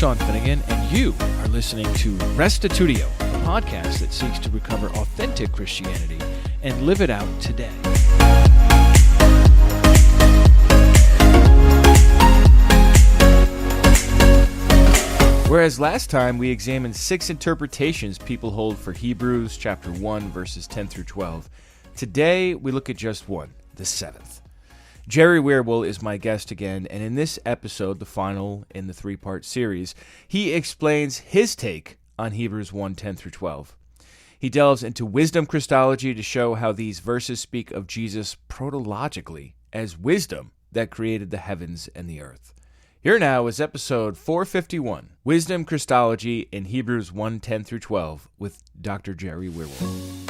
Sean Finnegan, and you are listening to Restitutio, a podcast that seeks to recover authentic Christianity and live it out today. Whereas last time we examined 6 interpretations people hold for Hebrews chapter 1, verses 10 through 12, today we look at just one, the 7th. Jerry Wierwille is my guest again, and in this episode, the final in the 3-part series, he explains his take on Hebrews 1, 10 through 12. He delves into wisdom Christology to show how these verses speak of Jesus protologically as wisdom that created the heavens and the earth. Here now is episode 451, Wisdom Christology in Hebrews 1, 10 through 12, with Dr. Jerry Wierwille.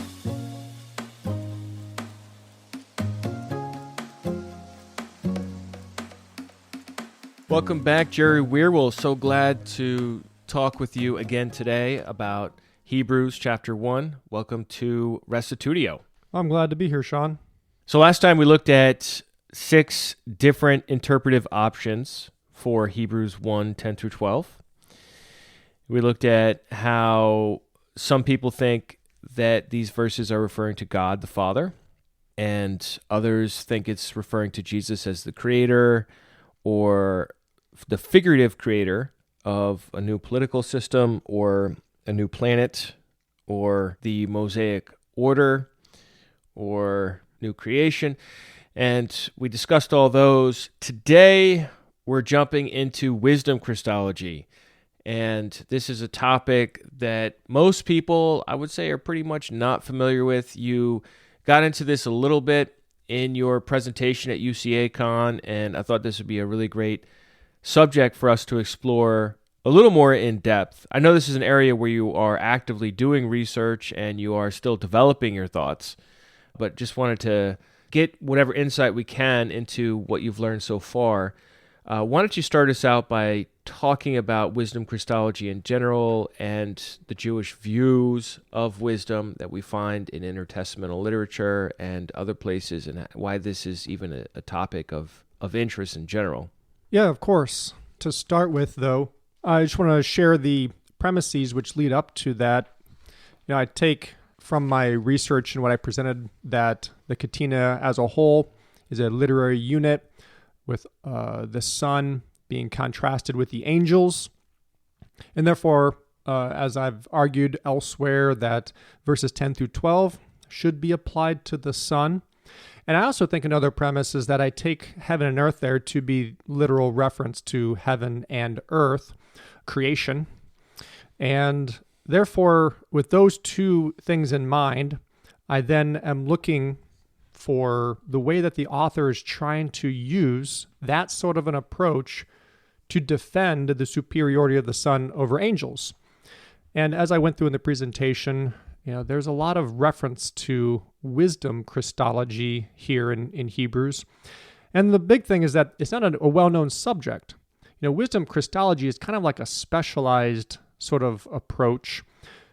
Welcome back, Jerry Wierwille. So glad to talk with you again today about Hebrews chapter 1. Welcome to Restitutio. I'm glad to be here, Sean. So last time we looked at 6 different interpretive options for Hebrews 1, 10 through 12. We looked at how some people think that these verses are referring to God the Father, and others think it's referring to Jesus as the creator or the figurative creator of a new political system or a new planet or the Mosaic order or new creation. And we discussed all those. Today, we're jumping into wisdom Christology. And this is a topic that most people, I would say, are pretty much not familiar with. You got into this a little bit in your presentation at UCA-Con, and I thought this would be a really great subject for us to explore a little more in depth. I know this is an area where you are actively doing research and you are still developing your thoughts, but just wanted to get whatever insight we can into what you've learned so far. Why don't you start us out by talking about wisdom Christology in general and the Jewish views of wisdom that we find in intertestamental literature and other places, and why this is even a topic of interest in general? Yeah, of course. To start with, though, I just want to share the premises which lead up to that. I take from my research and what I presented that the Catena as a whole is a literary unit with the sun being contrasted with the angels. And therefore, as I've argued elsewhere, that verses 10 through 12 should be applied to the sun. And I also think another premise is that I take heaven and earth there to be literal reference to heaven and earth, creation. And therefore, with those two things in mind, I then am looking for the way that the author is trying to use that sort of an approach to defend the superiority of the sun over angels. And as I went through in the presentation, there's a lot of reference to wisdom Christology here in Hebrews. And the big thing is that it's not a well-known subject. Wisdom Christology is kind of like a specialized sort of approach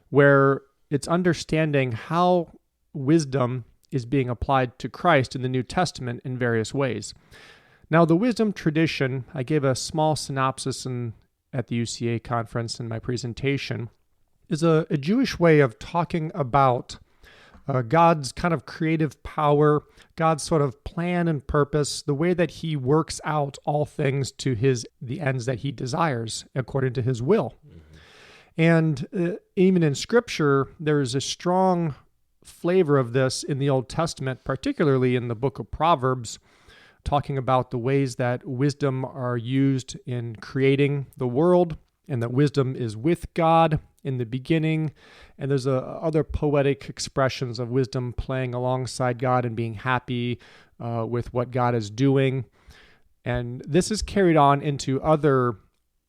where it's understanding how wisdom is being applied to Christ in the New Testament in various ways. Now, the wisdom tradition, I gave a small synopsis at the UCA conference in my presentation, is a Jewish way of talking about God's kind of creative power, God's sort of plan and purpose, the way that he works out all things to the ends that he desires according to his will. Mm-hmm. And even in Scripture, there is a strong flavor of this in the Old Testament, particularly in the book of Proverbs, talking about the ways that wisdom are used in creating the world, and that wisdom is with God in the beginning. And there's other poetic expressions of wisdom playing alongside God and being happy with what God is doing. And this is carried on into other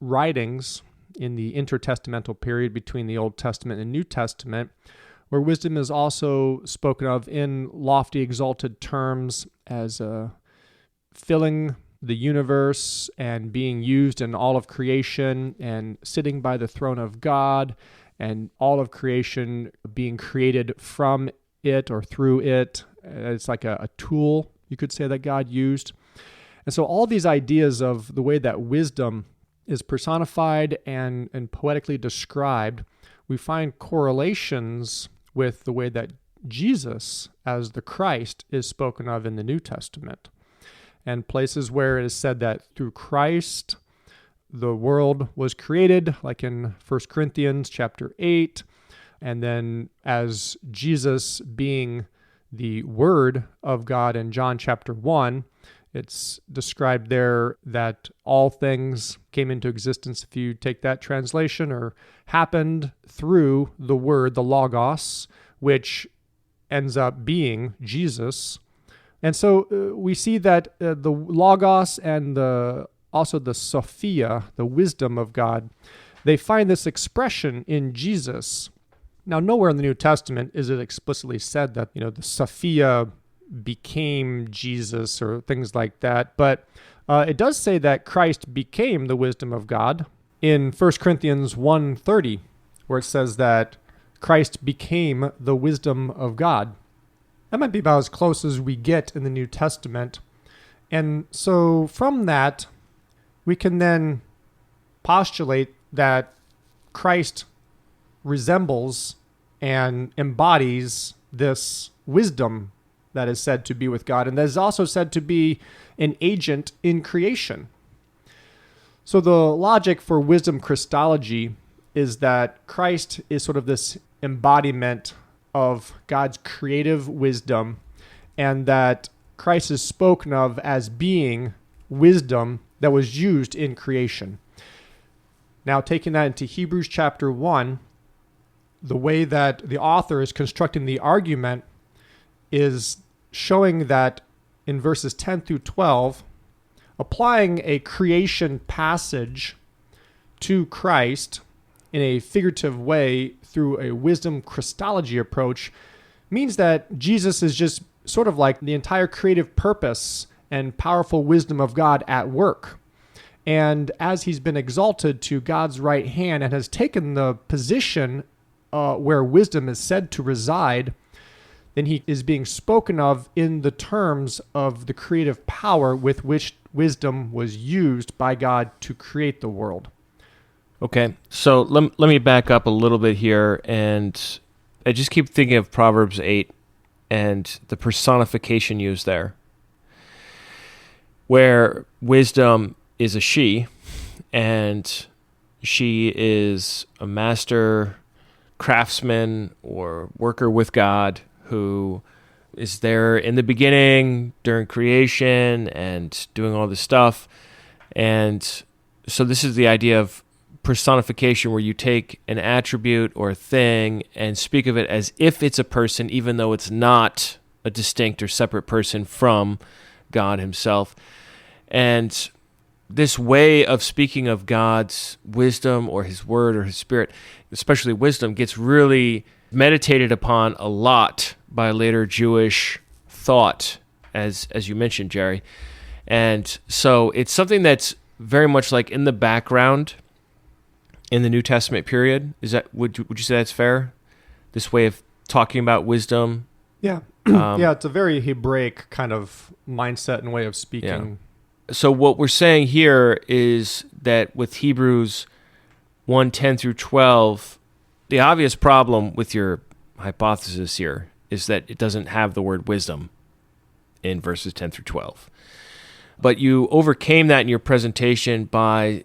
writings in the intertestamental period between the Old Testament and New Testament, where wisdom is also spoken of in lofty, exalted terms as filling the universe and being used in all of creation and sitting by the throne of God, and all of creation being created from it or through it. It's like a tool, you could say, that God used. And so all these ideas of the way that wisdom is personified and poetically described, we find correlations with the way that Jesus, as the Christ, is spoken of in the New Testament. And places where it is said that through Christ, the world was created, like in 1 Corinthians chapter 8, and then as Jesus being the Word of God in John chapter 1, it's described there that all things came into existence, if you take that translation, or happened through the Word, the Logos, which ends up being Jesus. And so we see that the Logos and also the Sophia, the wisdom of God, they find this expression in Jesus. Now, nowhere in the New Testament is it explicitly said that, the Sophia became Jesus or things like that, but it does say that Christ became the wisdom of God in 1 Corinthians 1:30, where it says that Christ became the wisdom of God. That might be about as close as we get in the New Testament. And so from that, we can then postulate that Christ resembles and embodies this wisdom that is said to be with God, and that is also said to be an agent in creation. So the logic for wisdom Christology is that Christ is sort of this embodiment of God's creative wisdom, and that Christ is spoken of as being wisdom that was used in creation. Now, taking that into Hebrews chapter 1, the way that the author is constructing the argument is showing that in verses 10 through 12, applying a creation passage to Christ in a figurative way through a wisdom Christology approach means that Jesus is just sort of like the entire creative purpose and powerful wisdom of God at work. And as he's been exalted to God's right hand and has taken the position where wisdom is said to reside, then he is being spoken of in the terms of the creative power with which wisdom was used by God to create the world. Okay, so let me back up a little bit here, and I just keep thinking of Proverbs 8 and the personification used there, where wisdom is a she, and she is a master craftsman or worker with God who is there in the beginning during creation and doing all this stuff. And so this is the idea of personification, where you take an attribute or a thing and speak of it as if it's a person, even though it's not a distinct or separate person from God himself. And this way of speaking of God's wisdom or his word or his spirit, especially wisdom, gets really meditated upon a lot by later Jewish thought, as you mentioned, Jerry. And so it's something that's very much like in the background in the New Testament period. Is that would you say that's fair? This way of talking about wisdom? Yeah. Yeah, it's a very Hebraic kind of mindset and way of speaking. Yeah. So what we're saying here is that with Hebrews 1:10 through 12, the obvious problem with your hypothesis here is that it doesn't have the word wisdom in verses 10 through 12. But you overcame that in your presentation by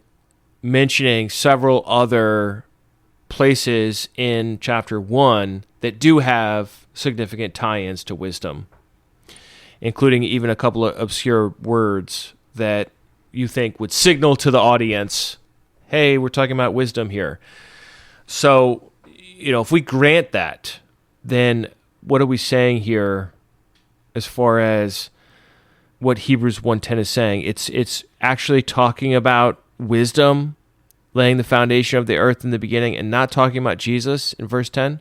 mentioning several other places in chapter 1 that do have significant tie-ins to wisdom, including even a couple of obscure words that you think would signal to the audience, hey, we're talking about wisdom here. So, if we grant that, then what are we saying here as far as what Hebrews 1:10 is saying? It's actually talking about wisdom, laying the foundation of the earth in the beginning, and not talking about Jesus in verse 10?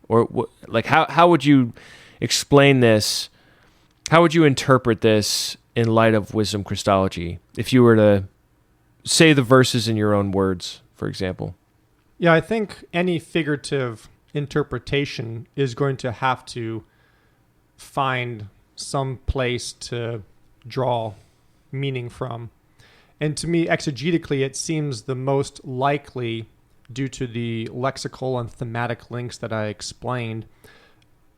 Or how would you explain this? How would you interpret this in light of wisdom Christology, if you were to say the verses in your own words, for example? Yeah, I think any figurative interpretation is going to have to find some place to draw meaning from. And to me, exegetically, it seems the most likely, due to the lexical and thematic links that I explained,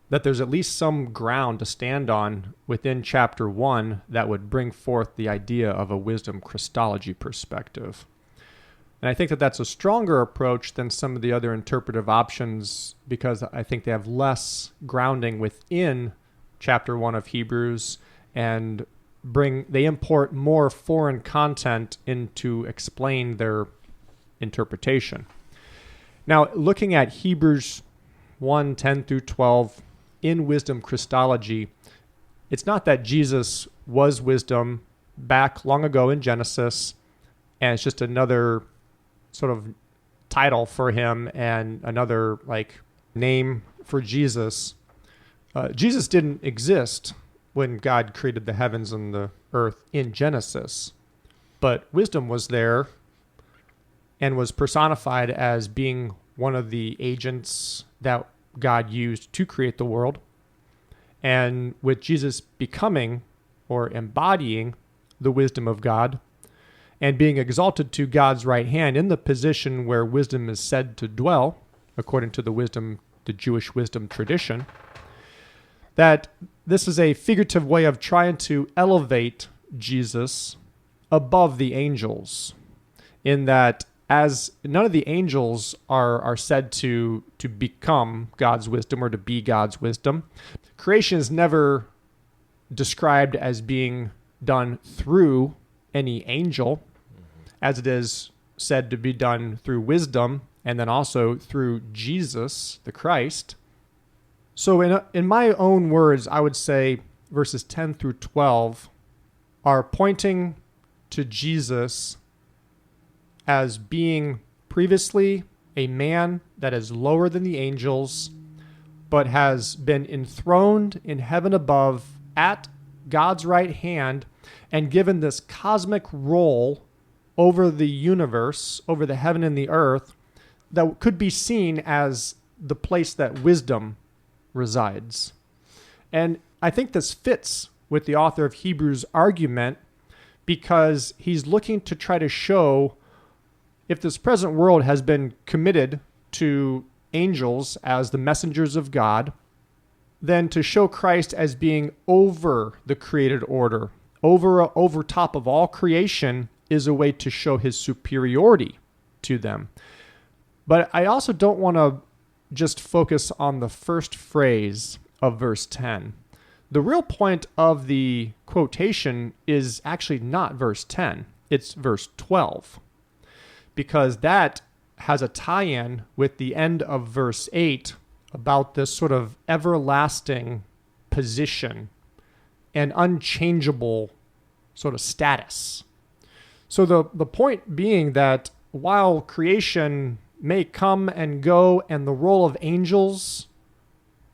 that there's at least some ground to stand on within chapter 1 that would bring forth the idea of a wisdom Christology perspective. And I think that that's a stronger approach than some of the other interpretive options, because I think they have less grounding within chapter 1 of Hebrews, and they import more foreign content in to explain their interpretation. Now, looking at Hebrews 1:10 through 12 in wisdom Christology, it's not that Jesus was wisdom back long ago in Genesis, and it's just another sort of title for him and another name for Jesus. Jesus didn't exist when God created the heavens and the earth in Genesis, but wisdom was there and was personified as being one of the agents that God used to create the world. And with Jesus becoming or embodying the wisdom of God and being exalted to God's right hand in the position where wisdom is said to dwell, according to the Jewish wisdom tradition, that this is a figurative way of trying to elevate Jesus above the angels, in that as none of the angels are said to become God's wisdom or to be God's wisdom, creation is never described as being done through any angel, as it is said to be done through wisdom and then also through Jesus, the Christ. So in my own words, I would say verses 10 through 12 are pointing to Jesus as being previously a man that is lower than the angels, but has been enthroned in heaven above at God's right hand and given this cosmic role over the universe, over the heaven and the earth, that could be seen as the place that wisdom resides. And I think this fits with the author of Hebrews' argument, because he's looking to try to show if this present world has been committed to angels as the messengers of God, then to show Christ as being over the created order, over top of all creation, is a way to show his superiority to them. But I also don't want to just focus on the first phrase of verse 10. The real point of the quotation is actually not verse 10, it's verse 12, because that has a tie-in with the end of verse 8 about this sort of everlasting position and unchangeable sort of status. So the point being that while creation may come and go and the role of angels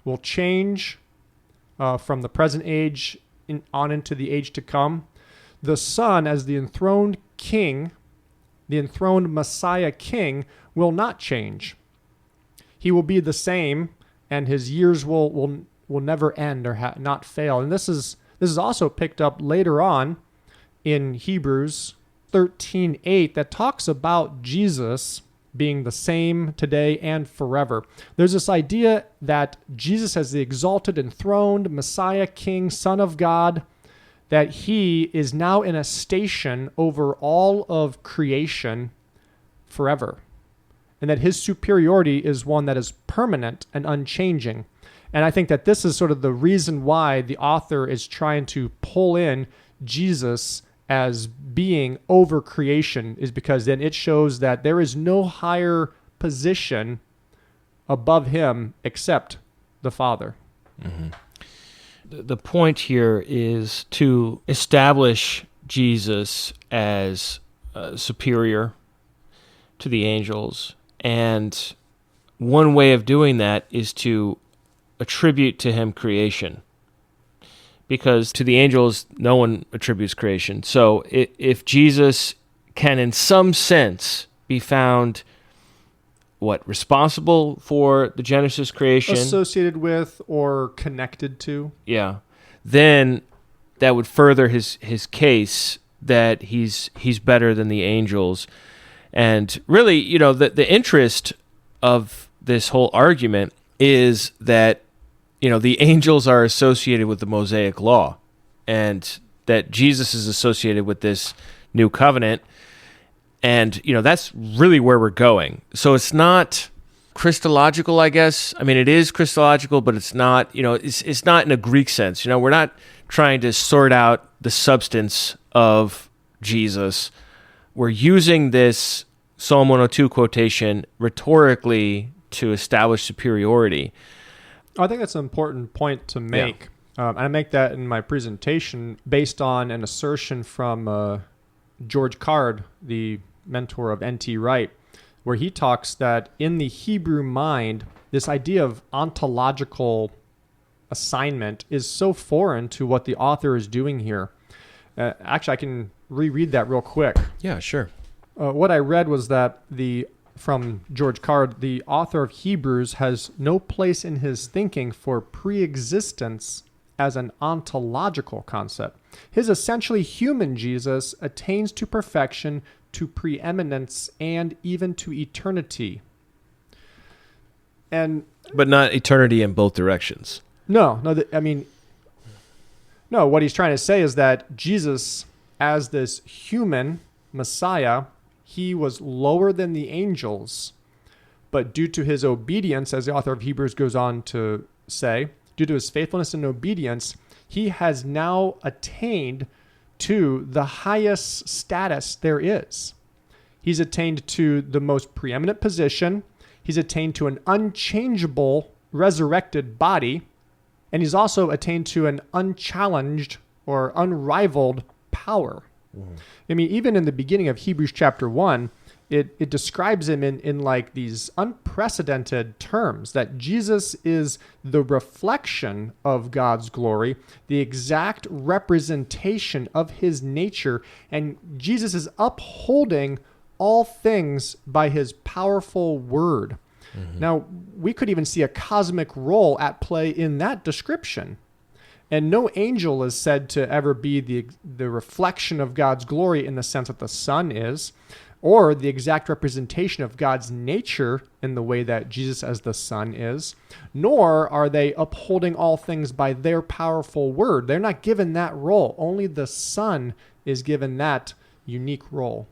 will change from the present age on into the age to come, the Son, as the enthroned king, the enthroned Messiah king, will not change. He will be the same, and his years will never end or not fail. And this is also picked up later on in Hebrews 13:8 that talks about Jesus being the same today and forever. There's this idea that Jesus, as the exalted, enthroned Messiah, King, Son of God, that he is now in a station over all of creation forever, and that his superiority is one that is permanent and unchanging. And I think that this is sort of the reason why the author is trying to pull in Jesus as being over creation, is because then it shows that there is no higher position above him except the Father. Mm-hmm. The point here is to establish Jesus as superior to the angels, and one way of doing that is to attribute to him creation, because to the angels no one attributes creation. So if Jesus can in some sense be found responsible for the Genesis creation, associated with or connected to, then that would further his case that he's better than the angels. And really, the interest of this whole argument is that, the angels are associated with the Mosaic law, and that Jesus is associated with this new covenant. And, that's really where we're going. So it's not Christological, I guess. I mean, it is Christological, but it's not, it's not in a Greek sense. We're not trying to sort out the substance of Jesus. We're using this Psalm 102 quotation rhetorically to establish superiority. I think that's an important point to make. Yeah. I make that in my presentation based on an assertion from George Card, the mentor of N.T. Wright, where he talks that in the Hebrew mind, this idea of ontological assignment is so foreign to what the author is doing here. Actually, I can reread that real quick. Yeah, sure. What I read was that from George Card, the author of Hebrews has no place in his thinking for pre-existence as an ontological concept. His essentially human Jesus attains to perfection, to preeminence, and even to eternity. But not eternity in both directions. No, what he's trying to say is that Jesus, as this human Messiah, he was lower than the angels, but due to his obedience, as the author of Hebrews goes on to say, due to his faithfulness and obedience, he has now attained to the highest status there is. He's attained to the most preeminent position. He's attained to an unchangeable, resurrected body. And he's also attained to an unchallenged or unrivaled power. Mm-hmm. I mean, even in the beginning of Hebrews chapter 1, it describes him in like these unprecedented terms, that Jesus is the reflection of God's glory, the exact representation of his nature, and Jesus is upholding all things by his powerful word. Mm-hmm. Now, we could even see a cosmic role at play in that description. And no angel is said to ever be the reflection of God's glory in the sense that the Son is, or the exact representation of God's nature in the way that Jesus as the Son is, nor are they upholding all things by their powerful word. They're not given that role. Only the Son is given that unique role.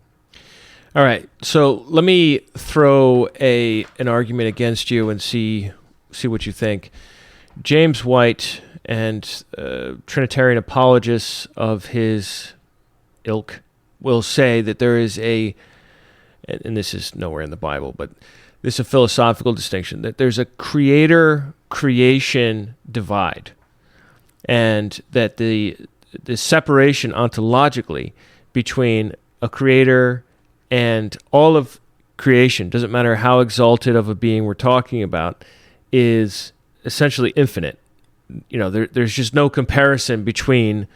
All right, so let me throw an argument against you and see what you think. James White and Trinitarian apologists of his ilk will say that there is and this is nowhere in the Bible, but this is a philosophical distinction, that there's a creator-creation divide, and that the separation ontologically between a creator and all of creation, doesn't matter how exalted of a being we're talking about, is essentially infinite. There's just no comparison between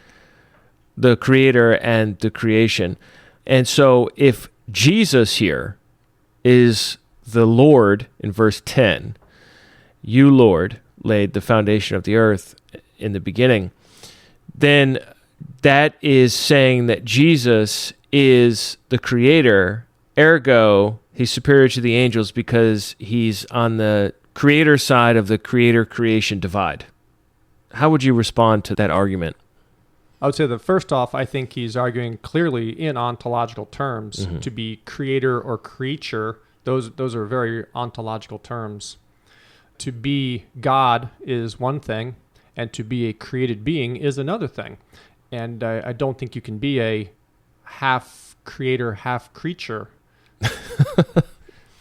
the creator and the creation. And so if Jesus here is the Lord in verse 10, you, Lord, laid the foundation of the earth in the beginning, then that is saying that Jesus is the creator, ergo he's superior to the angels because he's on the creator side of the creator-creation divide. How would you respond to that argument? I would say that first off, I think he's arguing clearly in ontological terms. Mm-hmm. To be creator or creature, those are very ontological terms. To be God is one thing, and to be a created being is another thing. And I don't think you can be a half creator, half creature.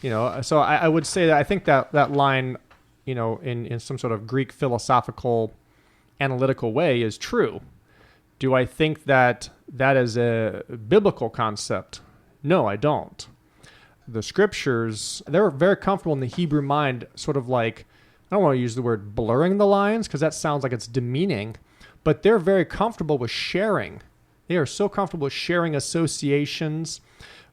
So I would say that I think that line, in some sort of Greek philosophical analytical way is true. Do I think that is a biblical concept? No, I don't. The scriptures, they're very comfortable in the Hebrew mind, sort of like, I don't want to use the word blurring the lines because that sounds like it's demeaning, but they're very comfortable with sharing. They are so comfortable with sharing associations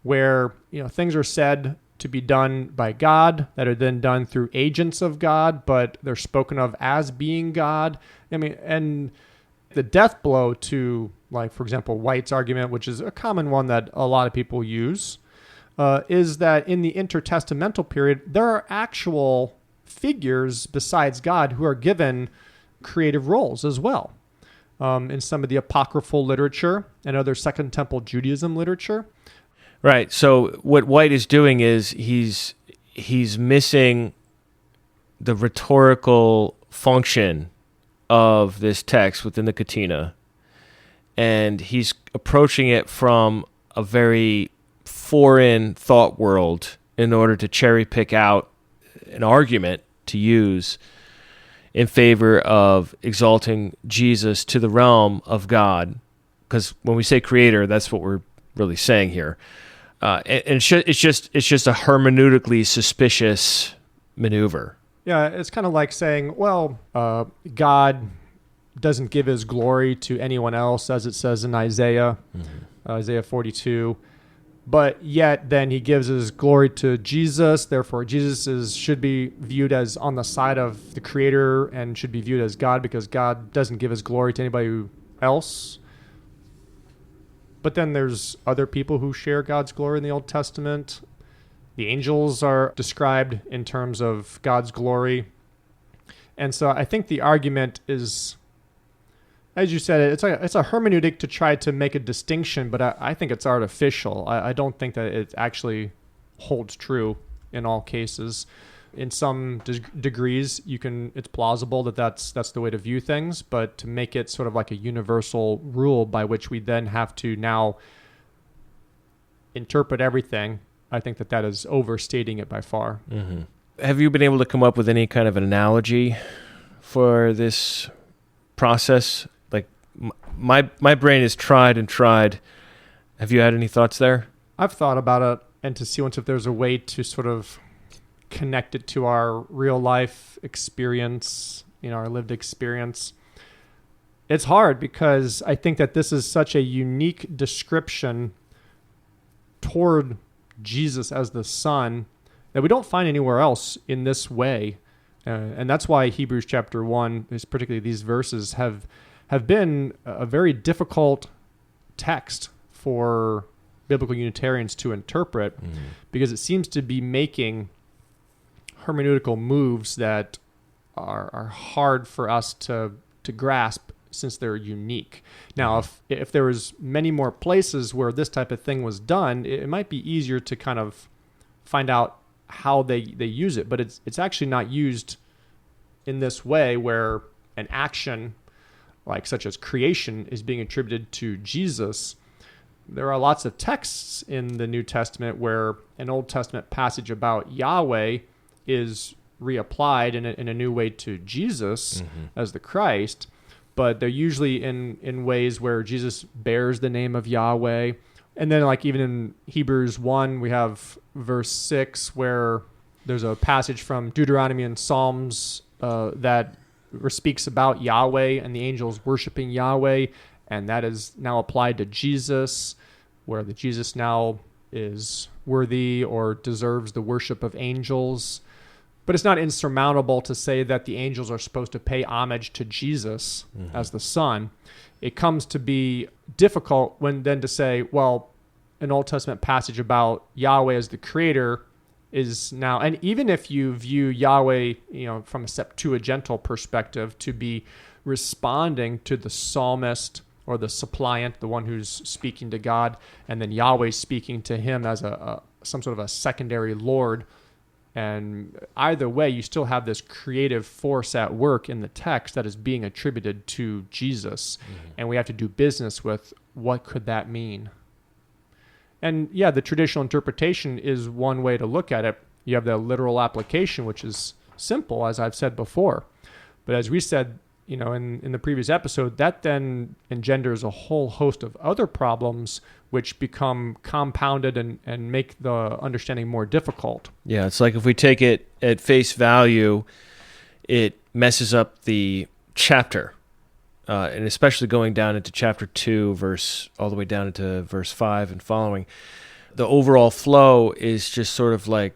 where, things are said to be done by God that are then done through agents of God, but they're spoken of as being God. I mean, and the death blow to like, for example, White's argument, which is a common one that a lot of people use, is that in the intertestamental period, there are actual figures besides God who are given creative roles as well. In some of the apocryphal literature and other Second Temple Judaism literature. Right. So what White is doing is he's missing the rhetorical function of this text within the Catena, and he's approaching it from a very foreign thought world in order to cherry pick out an argument to use in favor of exalting Jesus to the realm of God. Because when we say creator, that's what we're really saying here. And it's just a hermeneutically suspicious maneuver. Yeah, it's kind of like saying, well, God doesn't give his glory to anyone else, as it says in Isaiah, Isaiah 42. But yet then he gives his glory to Jesus. Therefore, Jesus should be viewed as on the side of the creator and should be viewed as God because God doesn't give his glory to anybody else. But then there's other people who share God's glory in the Old Testament. The angels are described in terms of God's glory. And so I think the argument is, as you said, it's a hermeneutic to try to make a distinction, but I think it's artificial. I don't think that it actually holds true in all cases. In some degrees, it's plausible that that's the way to view things, but to make it sort of like a universal rule by which we then have to now interpret everything, I think that is overstating it by far. Mm-hmm. Have you been able to come up with any kind of an analogy for this process? Like my brain has tried and tried. Have you had any thoughts there? I've thought about it and to see if there's a way to sort of connect it to our real life experience, our lived experience. It's hard because I think that this is such a unique description toward Jesus as the Son that we don't find anywhere else in this way. And that's why Hebrews chapter 1, particularly these verses, have been a very difficult text for biblical Unitarians to interpret because it seems to be making hermeneutical moves that are hard for us to grasp since they're unique. Now, if there was many more places where this type of thing was done, it might be easier to kind of find out how they use it, but it's actually not used in this way where an action like such as creation is being attributed to Jesus. There are lots of texts in the New Testament where an Old Testament passage about Yahweh is reapplied in a new way to Jesus as the Christ, but they're usually in ways where Jesus bears the name of Yahweh. And then like even in Hebrews 1, we have verse 6 where there's a passage from Deuteronomy and Psalms that speaks about Yahweh and the angels worshiping Yahweh, and that is now applied to Jesus, where the Jesus now is worthy or deserves the worship of angels. But it's not insurmountable to say that the angels are supposed to pay homage to Jesus as the Son. It comes to be difficult when then to say, well, an Old Testament passage about Yahweh as the creator is now, and even if you view Yahweh, from a Septuagintal perspective, to be responding to the psalmist or the suppliant, the one who's speaking to God, and then Yahweh speaking to him as some sort of a secondary Lord. And either way, you still have this creative force at work in the text that is being attributed to Jesus. And we have to do business with what could that mean. And yeah, the traditional interpretation is one way to look at it. You have the literal application, which is simple, as I've said before. But as we said, in the previous episode, that then engenders a whole host of other problems which become compounded and make the understanding more difficult. Yeah, it's like if we take it at face value, it messes up the chapter, and especially going down into chapter 2, all the way down into verse 5 and following. The overall flow is just sort of like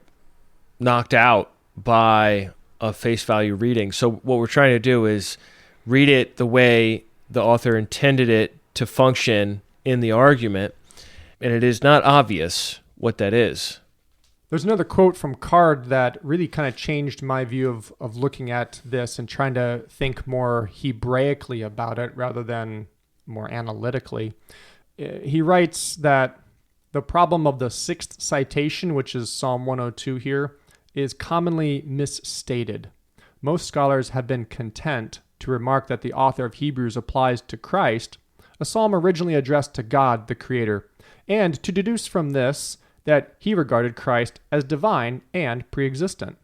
knocked out by a face value reading. So what we're trying to do is read it the way the author intended it to function in the argument, and it is not obvious what that is. There's another quote from Card that really kind of changed my view of looking at this and trying to think more Hebraically about it rather than more analytically. He writes that the problem of the sixth citation, which is Psalm 102 here, is commonly misstated. Most scholars have been content to remark that the author of Hebrews applies to Christ, a psalm originally addressed to God, the Creator, and to deduce from this that he regarded Christ as divine and pre-existent.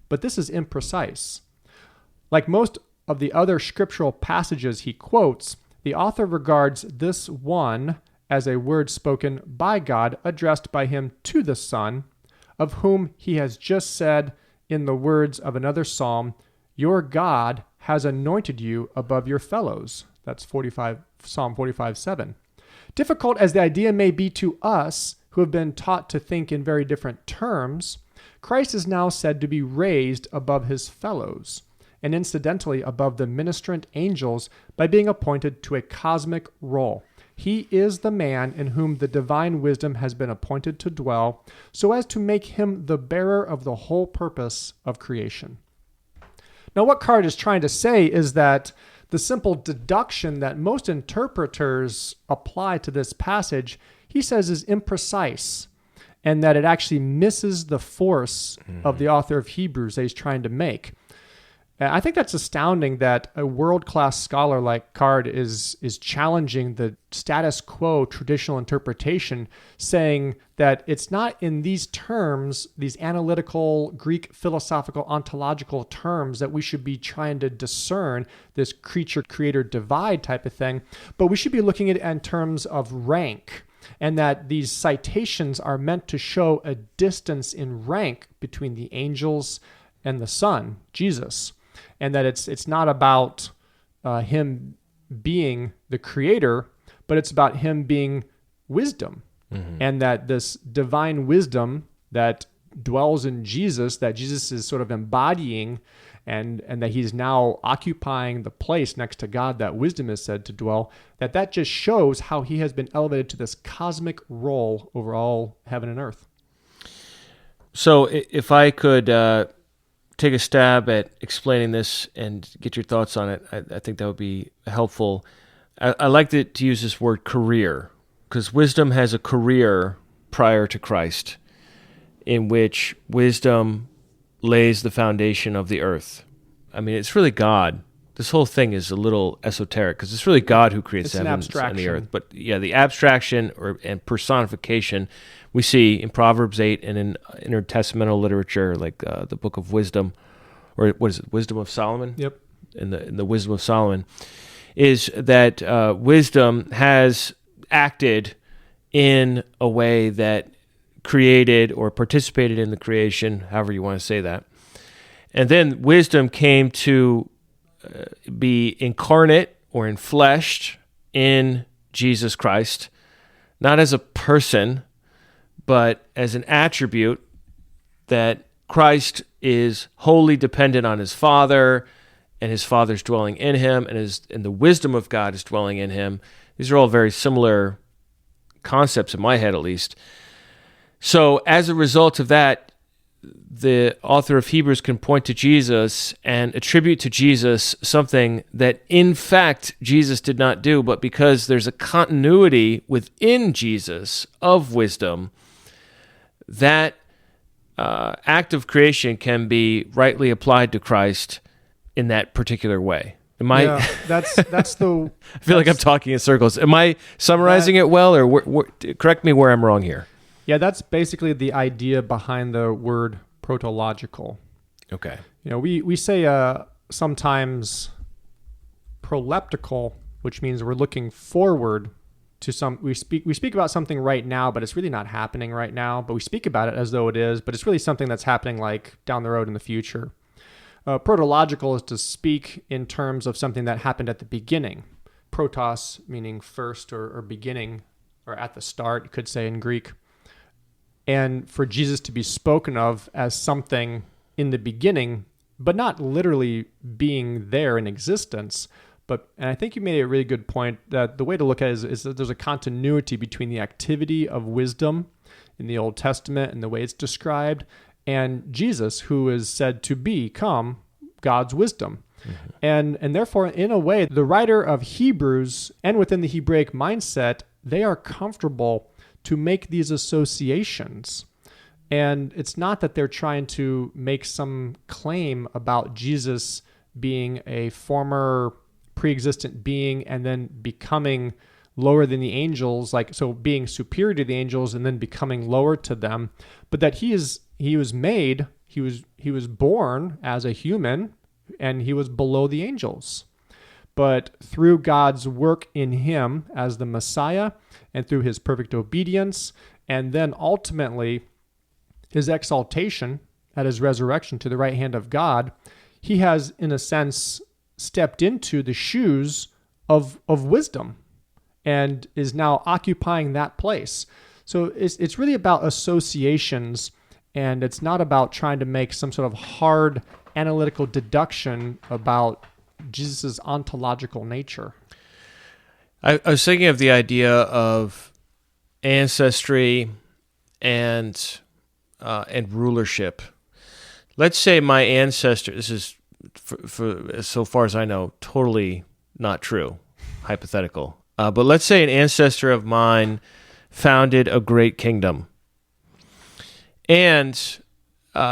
But this is imprecise. Like most of the other scriptural passages he quotes, the author regards this one as a word spoken by God addressed by him to the Son, of whom he has just said in the words of another psalm, "Your God has anointed you above your fellows." That's Psalm 45:7. Difficult as the idea may be to us, who have been taught to think in very different terms, Christ is now said to be raised above his fellows, and incidentally above the ministrant angels by being appointed to a cosmic role. He is the man in whom the divine wisdom has been appointed to dwell, so as to make him the bearer of the whole purpose of creation. Now, what Card is trying to say is that the simple deduction that most interpreters apply to this passage, he says, is imprecise, and that it actually misses the force of the author of Hebrews that he's trying to make. I think that's astounding that a world-class scholar like Card is challenging the status quo traditional interpretation, saying that it's not in these terms, these analytical, Greek philosophical, ontological terms, that we should be trying to discern this creature-creator divide type of thing, but we should be looking at it in terms of rank, and that these citations are meant to show a distance in rank between the angels and the Son, Jesus. And that it's not about him being the creator, but it's about him being wisdom. And that this divine wisdom that dwells in Jesus, that Jesus is sort of embodying, and that he's now occupying the place next to God that wisdom is said to dwell, that just shows how he has been elevated to this cosmic role over all heaven and earth. So if I could take a stab at explaining this and get your thoughts on it, I think that would be helpful. I like to use this word career, because wisdom has a career prior to Christ, in which wisdom lays the foundation of the earth. I mean, it's really God. This whole thing is a little esoteric, because it's really God who creates the heavens and the earth. But yeah, the abstraction and personification we see in Proverbs 8 and in intertestamental literature, like the Book of Wisdom, or what is it, Wisdom of Solomon? Yep. In the Wisdom of Solomon, is that wisdom has acted in a way that created or participated in the creation, however you want to say that. And then wisdom came to be incarnate or enfleshed in Jesus Christ, not as a person, but as an attribute that Christ is wholly dependent on his Father, and his Father's dwelling in him, and the wisdom of God is dwelling in him. These are all very similar concepts in my head, at least. So as a result of that, the author of Hebrews can point to Jesus and attribute to Jesus something that, in fact, Jesus did not do, but because there's a continuity within Jesus of wisdom, that act of creation can be rightly applied to Christ in that particular way. Yeah, that's the. I feel like I'm talking in circles. Am I summarizing it well, or correct me where I'm wrong here? Yeah, that's basically the idea behind the word protological. Okay. You know, we say sometimes proleptical, which means we're looking forward to some. We speak about something right now, but it's really not happening right now. But we speak about it as though it is, but it's really something that's happening like down the road in the future. Protological is to speak in terms of something that happened at the beginning. Protos meaning first or beginning, or at the start, you could say in Greek. And for Jesus to be spoken of as something in the beginning, but not literally being there in existence, And I think you made a really good point that the way to look at it is that there's a continuity between the activity of wisdom in the Old Testament and the way it's described, and Jesus, who is said to become God's wisdom. And therefore, in a way, the writer of Hebrews and within the Hebraic mindset, they are comfortable to make these associations. And it's not that they're trying to make some claim about Jesus being a former pre-existent being and then becoming lower than the angels, so being superior to the angels and then becoming lower to them, but that he was born as a human and he was below the angels. But through God's work in him as the Messiah and through his perfect obedience, and then ultimately his exaltation at his resurrection to the right hand of God, he has, in a sense, stepped into the shoes of wisdom and is now occupying that place. So it's really about associations, and it's not about trying to make some sort of hard analytical deduction about Jesus' ontological nature. I was thinking of the idea of ancestry and rulership. Let's say my ancestor, this is, for so far as I know, totally not true, hypothetical. But let's say an ancestor of mine founded a great kingdom. And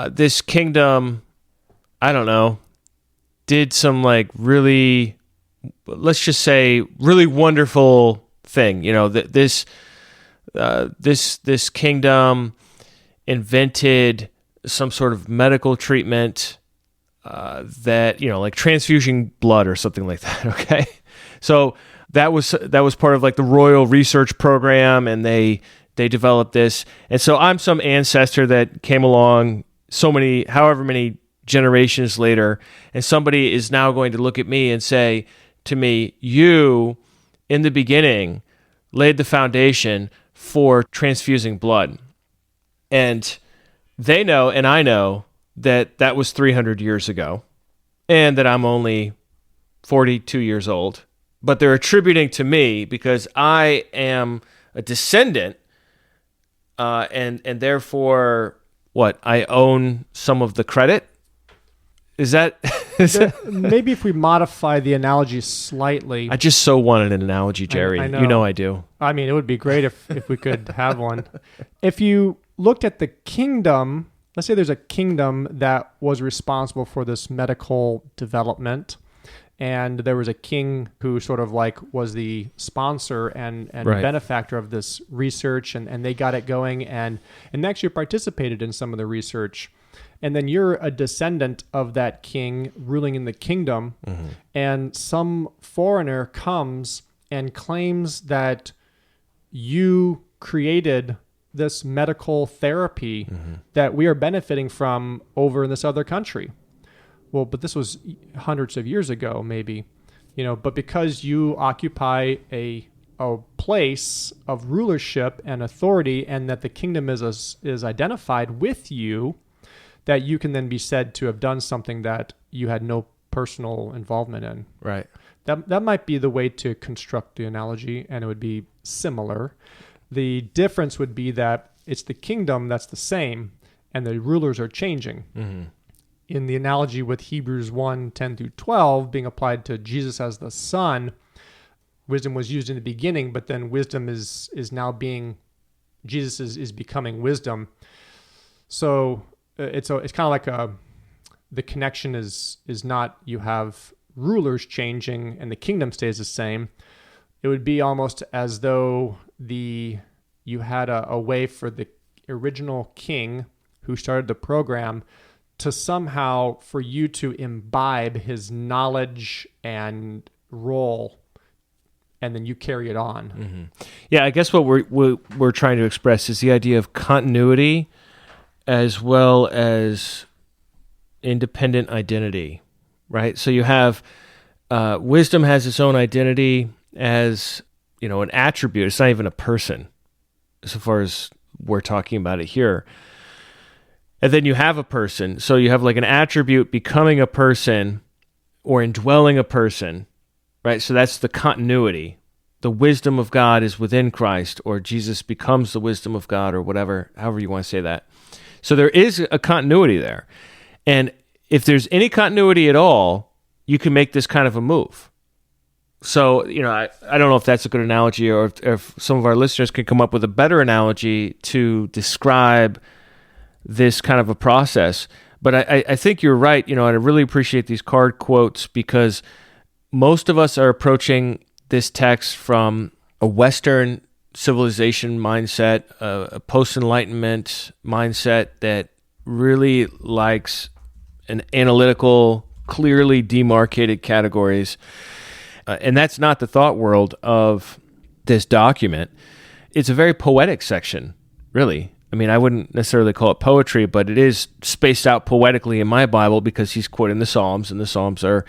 this kingdom, I don't know, did some really, let's just say, really wonderful thing. This kingdom invented some sort of medical treatment that, like transfusing blood or something like that. Okay, so that was part of the royal research program, and they developed this. And so I'm some ancestor that came along however many generations later, and somebody is now going to look at me and say to me, you, in the beginning, laid the foundation for transfusing blood. And they know, and I know, that was 300 years ago, and that I'm only 42 years old. But they're attributing to me because I am a descendant, and therefore, I own some of the credit? Is that... Maybe if we modify the analogy slightly. I just so wanted an analogy, Jerry. I know. You know I do. I mean, it would be great if we could have one. If you looked at the kingdom, let's say there's a kingdom that was responsible for this medical development, and there was a king who sort of was the sponsor and right. benefactor of this research, and they got it going and actually participated in some of the research. And then you're a descendant of that king ruling in the kingdom, mm-hmm. and some foreigner comes and claims that you created this medical therapy mm-hmm. that we are benefiting from over in this other country. Well, but this was hundreds of years ago, maybe, but because you occupy a place of rulership and authority, and that the kingdom is identified with you, that you can then be said to have done something that you had no personal involvement in. Right. That might be the way to construct the analogy, and it would be similar. The difference would be that it's the kingdom that's the same, and the rulers are changing. Mm-hmm. In the analogy with Hebrews 1:10-12 being applied to Jesus as the Son, wisdom was used in the beginning, but then wisdom is now being, Jesus is becoming wisdom. So it's kind of like the connection is not you have rulers changing and the kingdom stays the same. It would be almost as though you had a way for the original king who started the program to somehow for you to imbibe his knowledge and role, and then you carry it on. Mm-hmm. Yeah, I guess what we're trying to express is the idea of continuity as well as independent identity, right? So you have wisdom has its own identity as an attribute. It's not even a person, so far as we're talking about it here. And then you have a person. So you have an attribute becoming a person or indwelling a person, right? So that's the continuity. The wisdom of God is within Christ, or Jesus becomes the wisdom of God, or whatever, however you want to say that. So there is a continuity there. And if there's any continuity at all, you can make this kind of a move. So, I don't know if that's a good analogy, or if some of our listeners can come up with a better analogy to describe this kind of a process. But I think you're right, and I really appreciate these card quotes, because most of us are approaching this text from a Western civilization mindset, a post-Enlightenment mindset that really likes an analytical, clearly demarcated categories. And that's not the thought world of this document. It's a very poetic section, really. I mean, I wouldn't necessarily call it poetry, but it is spaced out poetically in my Bible because he's quoting the Psalms, and the Psalms are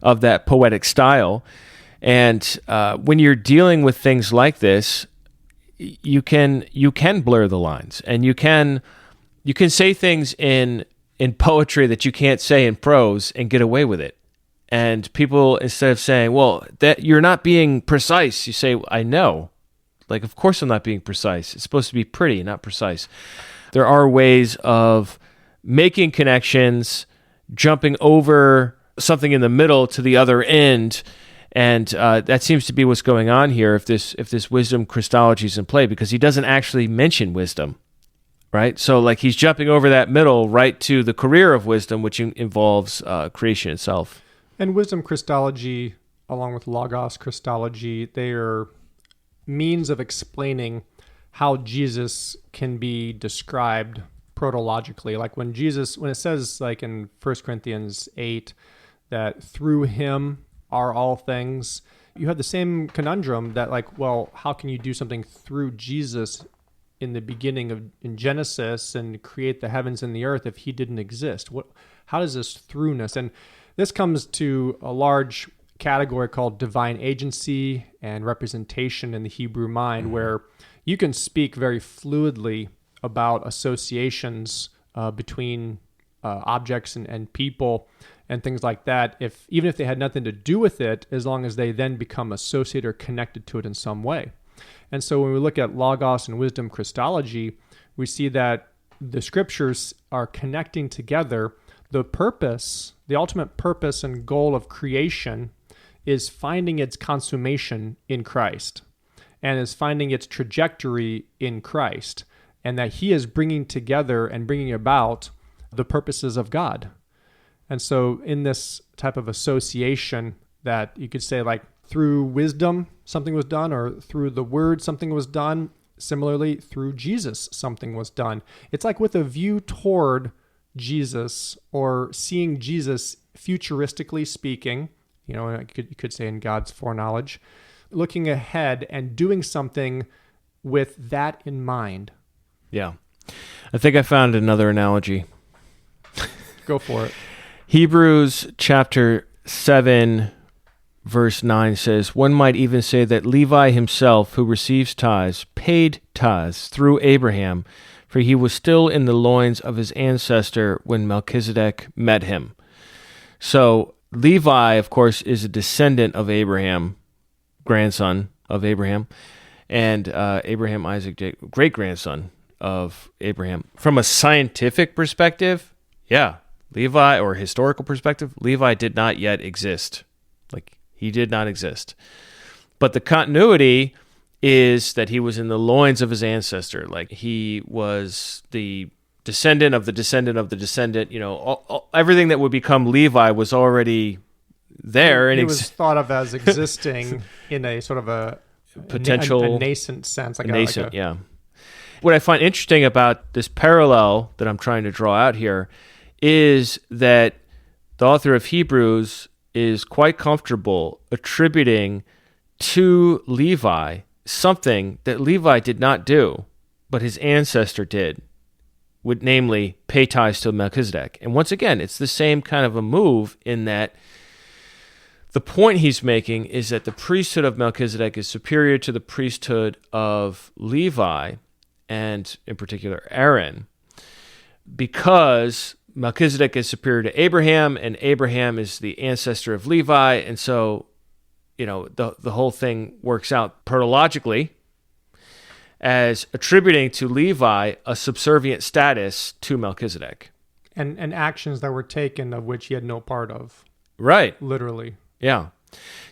of that poetic style. And when you're dealing with things like this, you can blur the lines, and you can say things in poetry that you can't say in prose and get away with it. And people, instead of saying, well, that you're not being precise, you say, I know. Like, of course I'm not being precise. It's supposed to be pretty, not precise. There are ways of making connections, jumping over something in the middle to the other end, and that seems to be what's going on here if this wisdom Christology is in play, because he doesn't actually mention wisdom, right? So like he's jumping over that middle right to the career of wisdom, which involves creation itself. And wisdom Christology, along with logos Christology, they are means of explaining how Jesus can be described protologically. Like when it says like in 1 Corinthians 8 that through him are all things, you have the same conundrum that like, well, how can you do something through Jesus in the beginning in Genesis and create the heavens and the earth if he didn't exist? How does this throughness? And this comes to a large category called divine agency and representation in the Hebrew mind, where you can speak very fluidly about associations between objects and people and things like that, even if they had nothing to do with it, as long as they then become associated or connected to it in some way. And so when we look at logos and wisdom Christology, we see that the scriptures are connecting together the purpose, the ultimate purpose and goal of creation is finding its consummation in Christ, and is finding its trajectory in Christ, and that he is bringing together and bringing about the purposes of God. And so in this type of association that you could say like through wisdom something was done, or through the word something was done, similarly through Jesus something was done. It's like with a view toward Jesus, or seeing Jesus futuristically speaking, you could say in God's foreknowledge, looking ahead and doing something with that in mind. Yeah. I think I found another analogy. Go for it. Hebrews chapter 7, verse 9 says, one might even say that Levi himself, who receives tithes, paid tithes through Abraham, for he was still in the loins of his ancestor when Melchizedek met him. So Levi, of course, is a descendant of Abraham, grandson of Abraham, and Abraham, Isaac, Jacob, great-grandson of Abraham. From a scientific perspective, yeah, Levi, or historical perspective, Levi did not yet exist. Like, he did not exist. But the continuity is that he was in the loins of his ancestor. Like, he was the descendant of the descendant of the descendant. Everything that would become Levi was already there. It was thought of as existing in a sort of a potential, a nascent sense. Yeah. What I find interesting about this parallel that I'm trying to draw out here is that the author of Hebrews is quite comfortable attributing to Levi something that Levi did not do, but his ancestor did, would namely pay tithes to Melchizedek. And once again, it's the same kind of a move in that the point he's making is that the priesthood of Melchizedek is superior to the priesthood of Levi, and in particular Aaron, because Melchizedek is superior to Abraham, and Abraham is the ancestor of Levi, and so the whole thing works out protologically as attributing to Levi a subservient status to Melchizedek. And actions that were taken of which he had no part of. Right. Literally. Yeah.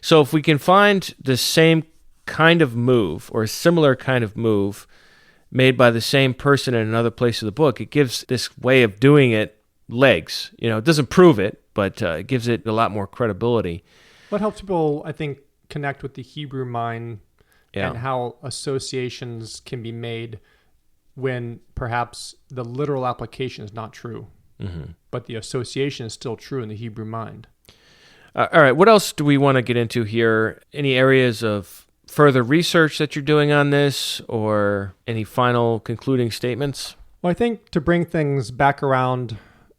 So if we can find the same kind of move or a similar kind of move made by the same person in another place of the book, it gives this way of doing it legs. It doesn't prove it, but it gives it a lot more credibility. What helps people, I think, connect with the Hebrew mind and how associations can be made when perhaps the literal application is not true, but the association is still true in the Hebrew mind. All right, what else do we want to get into here? Any areas of further research that you're doing on this, or any final concluding statements? Well, I think to bring things back around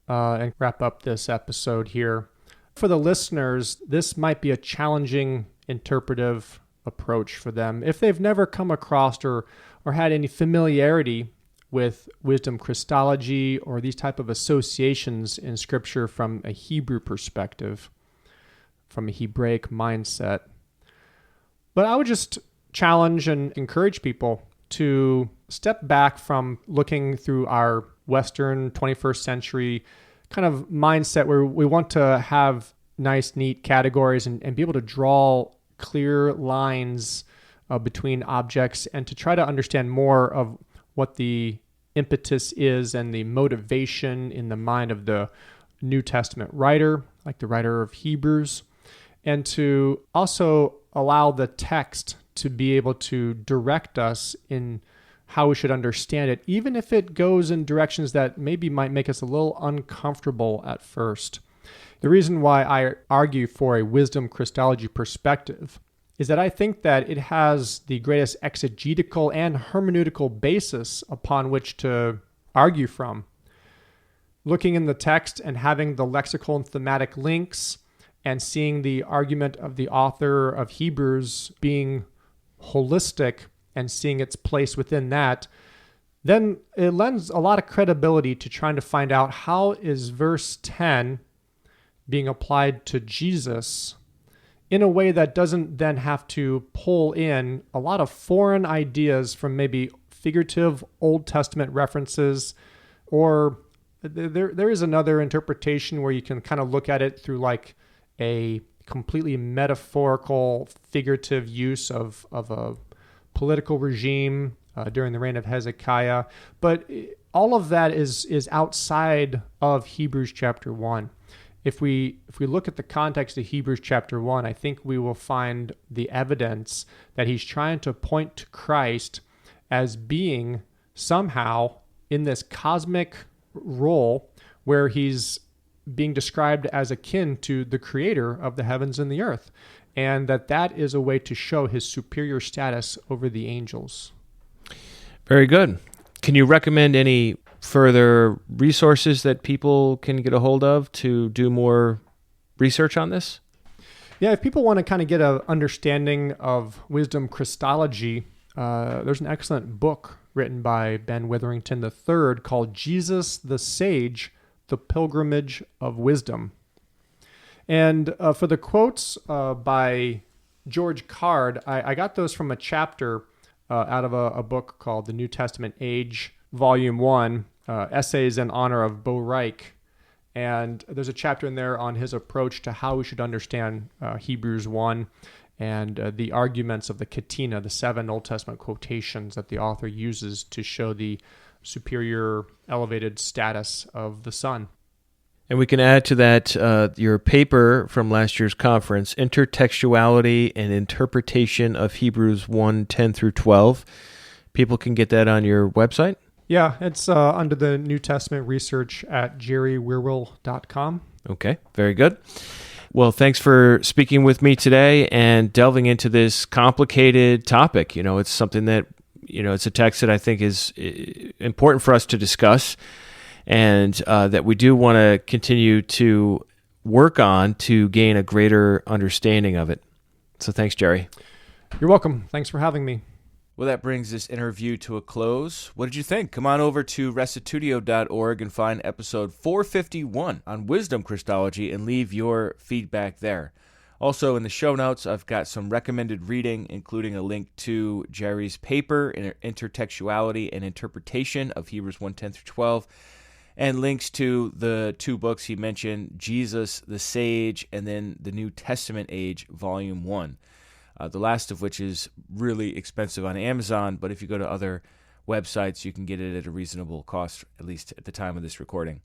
and wrap up this episode here, for the listeners, this might be a challenging interpretive approach for them. If they've never come across or had any familiarity with wisdom Christology or these type of associations in Scripture from a Hebrew perspective, from a Hebraic mindset. But I would just challenge and encourage people to step back from looking through our Western 21st century kind of mindset where we want to have nice, neat categories and be able to draw clear lines between objects and to try to understand more of what the impetus is and the motivation in the mind of the New Testament writer, like the writer of Hebrews, and to also allow the text to be able to direct us in how we should understand it, even if it goes in directions that maybe might make us a little uncomfortable at first. The reason why I argue for a wisdom Christology perspective is that I think that it has the greatest exegetical and hermeneutical basis upon which to argue from. Looking in the text and having the lexical and thematic links and seeing the argument of the author of Hebrews being holistic and seeing its place within that, then it lends a lot of credibility to trying to find out how is verse 10 being applied to Jesus in a way that doesn't then have to pull in a lot of foreign ideas from maybe figurative Old Testament references, or there is another interpretation where you can kind of look at it through like a completely metaphorical, figurative use of a political regime during the reign of Hezekiah. But all of that is outside of Hebrews chapter 1. If we look at the context of Hebrews chapter 1, I think we will find the evidence that he's trying to point to Christ as being somehow in this cosmic role where he's being described as akin to the creator of the heavens and the earth, and that is a way to show his superior status over the angels. Very good. Can you recommend any further resources that people can get a hold of to do more research on this? Yeah, if people want to kind of get an understanding of wisdom Christology, there's an excellent book written by Ben Witherington III called Jesus the Sage, The Pilgrimage of Wisdom. And for the quotes by George Card, I got those from a chapter out of a book called The New Testament Age, Volume 1, Essays in Honor of Bo Reich. And there's a chapter in there on his approach to how we should understand Hebrews 1 and the arguments of the Katina, the 7 Old Testament quotations that the author uses to show the superior elevated status of the Son. And we can add to that your paper from last year's conference, Intertextuality and Interpretation of Hebrews 1, 10 through 12. People can get that on your website? Yeah, it's under the New Testament research at jerrywierwille.com. Okay, very good. Well, thanks for speaking with me today and delving into this complicated topic. It's something that, it's a text that I think is important for us to discuss, and that we do want to continue to work on to gain a greater understanding of it. So thanks, Jerry. You're welcome. Thanks for having me. Well, that brings this interview to a close. What did you think? Come on over to restitutio.org and find episode 451 on Wisdom Christology and leave your feedback there. Also, in the show notes, I've got some recommended reading, including a link to Jerry's paper, Intertextuality and Interpretation of Hebrews 1:10 through 12, and links to the 2 books he mentioned, Jesus the Sage, and then The New Testament Age, Volume 1, the last of which is really expensive on Amazon, but if you go to other websites, you can get it at a reasonable cost, at least at the time of this recording.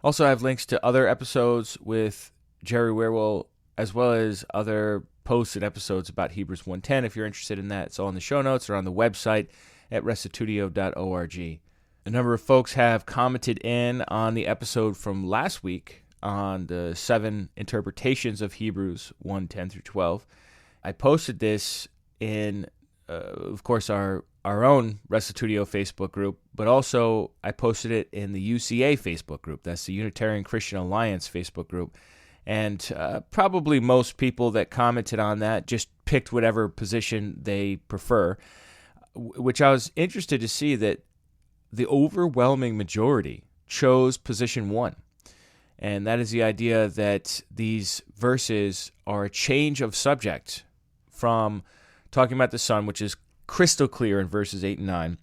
Also, I have links to other episodes with Jerry Wierwille, as well as other posts and episodes about Hebrews 1:10. If you're interested in that, it's all in the show notes or on the website at restitutio.org. A number of folks have commented in on the episode from last week on the 7 interpretations of Hebrews 1:10 through 12. I posted this in, of course, our own Restitutio Facebook group, but also I posted it in the UCA Facebook group. That's the Unitarian Christian Alliance Facebook group. And probably most people that commented on that just picked whatever position they prefer, which I was interested to see that the overwhelming majority chose position 1. And that is the idea that these verses are a change of subject from talking about the Son, which is crystal clear in verses 8 and 9,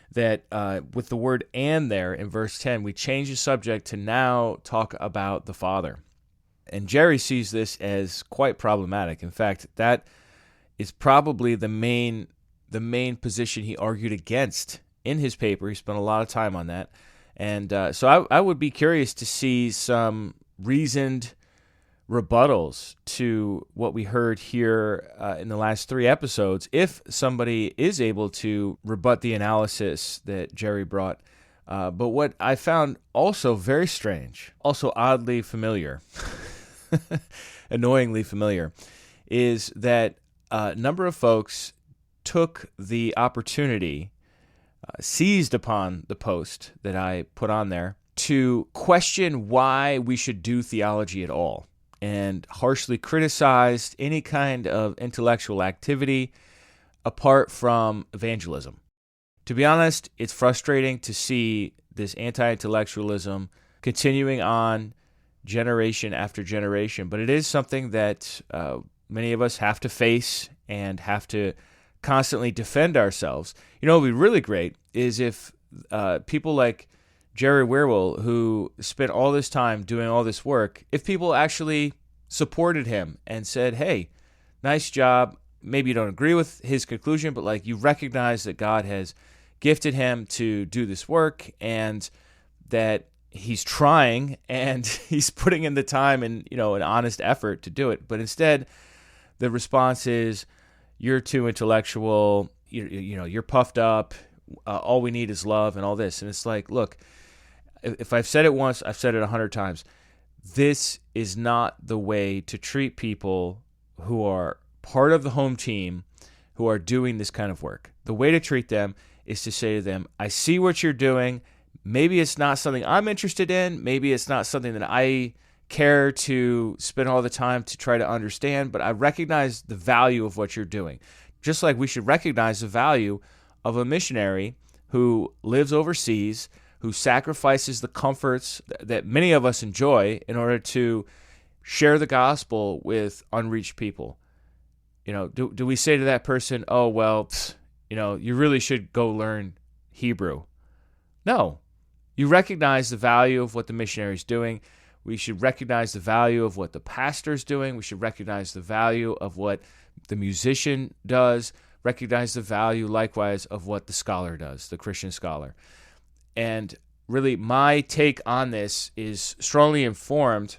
that with the word "and" there in verse 10, we change the subject to now talk about the Father. And Jerry sees this as quite problematic. In fact, that is probably the main position he argued against in his paper. He spent a lot of time on that. And so I would be curious to see some reasoned rebuttals to what we heard here in the last 3 episodes, if somebody is able to rebut the analysis that Jerry brought. But what I found also very strange, also oddly familiar, annoyingly familiar, is that a number of folks took the opportunity, seized upon the post that I put on there, to question why we should do theology at all, and harshly criticized any kind of intellectual activity apart from evangelism. To be honest, it's frustrating to see this anti-intellectualism continuing on generation after generation, but it is something that many of us have to face and have to constantly defend ourselves. You know, what would be really great is if people like Jerry Wierwille, who spent all this time doing all this work, if people actually supported him and said, hey, nice job. Maybe you don't agree with his conclusion, but like you recognize that God has gifted him to do this work and that he's trying and he's putting in the time and, an honest effort to do it. But instead, the response is, you're too intellectual, you're puffed up, all we need is love and all this. And it's like, look, if I've said it once, I've said it 100 times. This is not the way to treat people who are part of the home team who are doing this kind of work. The way to treat them is to say to them, I see what you're doing. Maybe it's not something I'm interested in. Maybe it's not something that I care to spend all the time to try to understand, but I recognize the value of what you're doing. Just like we should recognize the value of a missionary who lives overseas, who sacrifices the comforts that many of us enjoy in order to share the gospel with unreached people. Do we say to that person, oh, well, you really should go learn Hebrew? No. You recognize the value of what the missionary is doing. We should recognize the value of what the pastor is doing. We should recognize the value of what the musician does. Recognize the value, likewise, of what the scholar does, the Christian scholar. And really, my take on this is strongly informed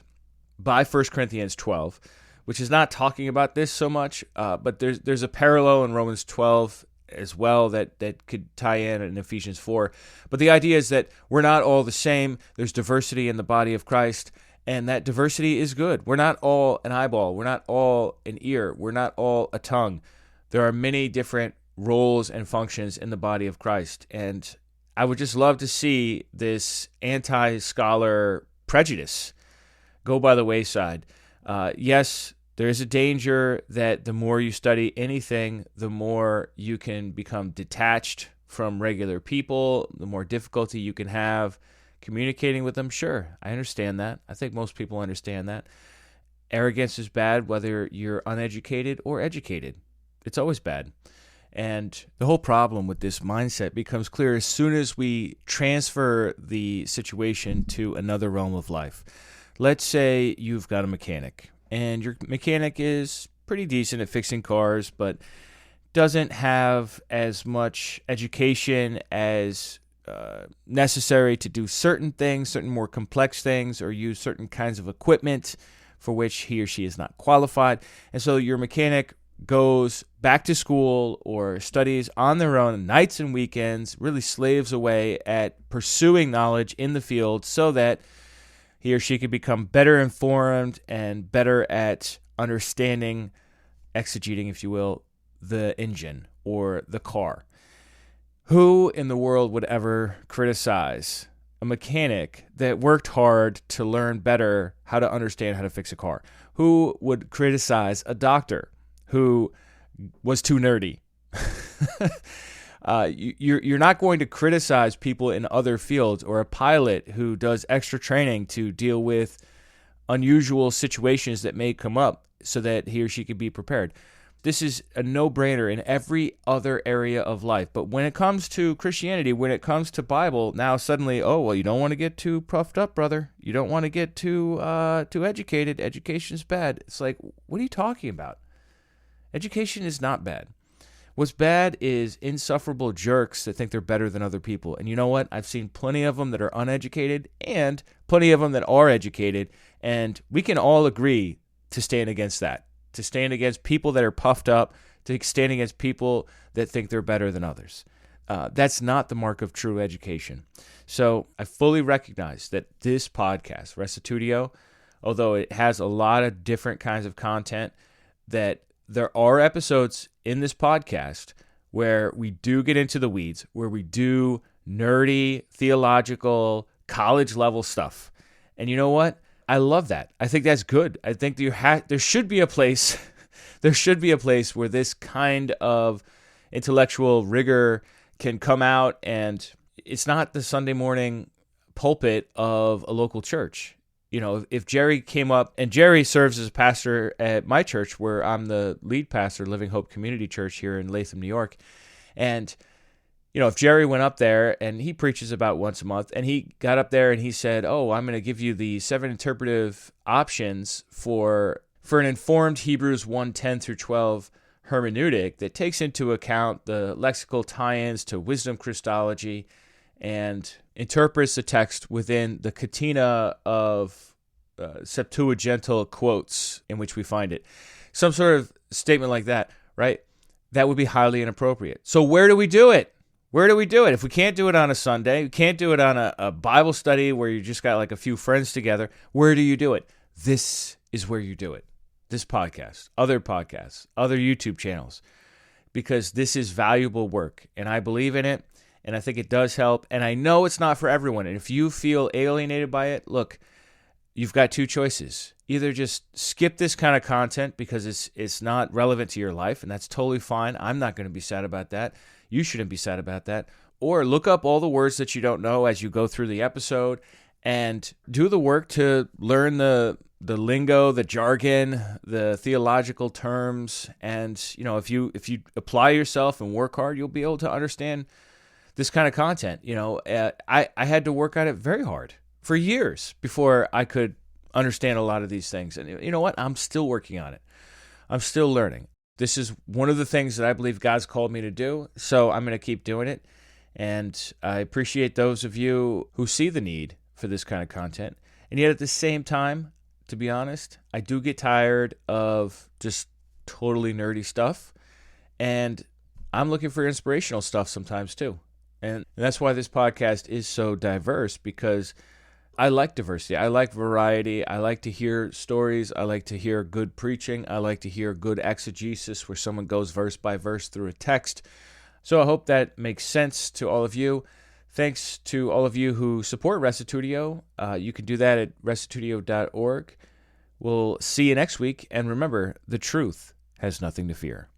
by 1 Corinthians 12, which is not talking about this so much, but there's a parallel in Romans 12 as well that could tie in Ephesians 4. But the idea is that we're not all the same. There's diversity in the body of Christ, and that diversity is good. We're not all an eyeball. We're not all an ear. We're not all a tongue. There are many different roles and functions in the body of Christ, and I would just love to see this anti-scholar prejudice go by the wayside. Yes, there is a danger that the more you study anything, the more you can become detached from regular people, the more difficulty you can have communicating with them. Sure, I understand that. I think most people understand that. Arrogance is bad whether you're uneducated or educated. It's always bad. And the whole problem with this mindset becomes clear as soon as we transfer the situation to another realm of life. Let's say you've got a mechanic, and your mechanic is pretty decent at fixing cars, but doesn't have as much education as necessary to do certain things, certain more complex things, or use certain kinds of equipment for which he or she is not qualified. And so your mechanic goes back to school or studies on their own nights and weekends, really slaves away at pursuing knowledge in the field so that he or she can become better informed and better at understanding, exegeting, if you will, the engine or the car. Who in the world would ever criticize a mechanic that worked hard to learn better how to understand how to fix a car? Who would criticize a doctor who was too nerdy? You're not going to criticize people in other fields, or a pilot who does extra training to deal with unusual situations that may come up so that he or she can be prepared. This is a no-brainer in every other area of life. But when it comes to Christianity, when it comes to Bible, now suddenly, you don't want to get too puffed up, brother. You don't want to get too educated. Education's bad. It's like, what are you talking about? Education is not bad. What's bad is insufferable jerks that think they're better than other people. And you know what? I've seen plenty of them that are uneducated and plenty of them that are educated. And we can all agree to stand against that, to stand against people that are puffed up, to stand against people that think they're better than others. That's not the mark of true education. So I fully recognize that this podcast, Restitutio, although it has a lot of different kinds of content, that there are episodes in this podcast where we do get into the weeds, where we do nerdy, theological, college-level stuff. And you know what? I love that. I think that's good. I think there should be a place where this kind of intellectual rigor can come out, and it's not the Sunday morning pulpit of a local church. You know, if Jerry came up, and Jerry serves as a pastor at my church where I'm the lead pastor, Living Hope Community Church here in Latham, New York. And, you know, if Jerry went up there, and he preaches about once a month, and he got up there and he said, I'm going to give you the 7 interpretive options for an informed Hebrews 1:10 through 12 hermeneutic that takes into account the lexical tie-ins to wisdom Christology and interprets the text within the catena of Septuagintal quotes in which we find it. Some sort of statement like that, right? That would be highly inappropriate. So where do we do it? Where do we do it? If we can't do it on a Sunday, we can't do it on a Bible study where you just got like a few friends together, where do you do it? This is where you do it. This podcast, other YouTube channels, because this is valuable work, and I believe in it, and I think it does help, and I know it's not for everyone, and if you feel alienated by it, look, you've got two choices. Either just skip this kind of content because it's not relevant to your life, and that's totally fine. I'm not going to be sad about that. You shouldn't be sad about that. Or look up all the words that you don't know as you go through the episode and do the work to learn the lingo, the jargon, the theological terms, and you know, if you apply yourself and work hard, you'll be able to understand this kind of content. You know, I had to work on it very hard for years before I could understand a lot of these things. And you know what? I'm still working on it. I'm still learning. This is one of the things that I believe God's called me to do, so I'm going to keep doing it. And I appreciate those of you who see the need for this kind of content. And yet at the same time, to be honest, I do get tired of just totally nerdy stuff. And I'm looking for inspirational stuff sometimes too. And that's why this podcast is so diverse, because I like diversity. I like variety. I like to hear stories. I like to hear good preaching. I like to hear good exegesis where someone goes verse by verse through a text. So I hope that makes sense to all of you. Thanks to all of you who support Restitutio. You can do that at restitutio.org. We'll see you next week. And remember, the truth has nothing to fear.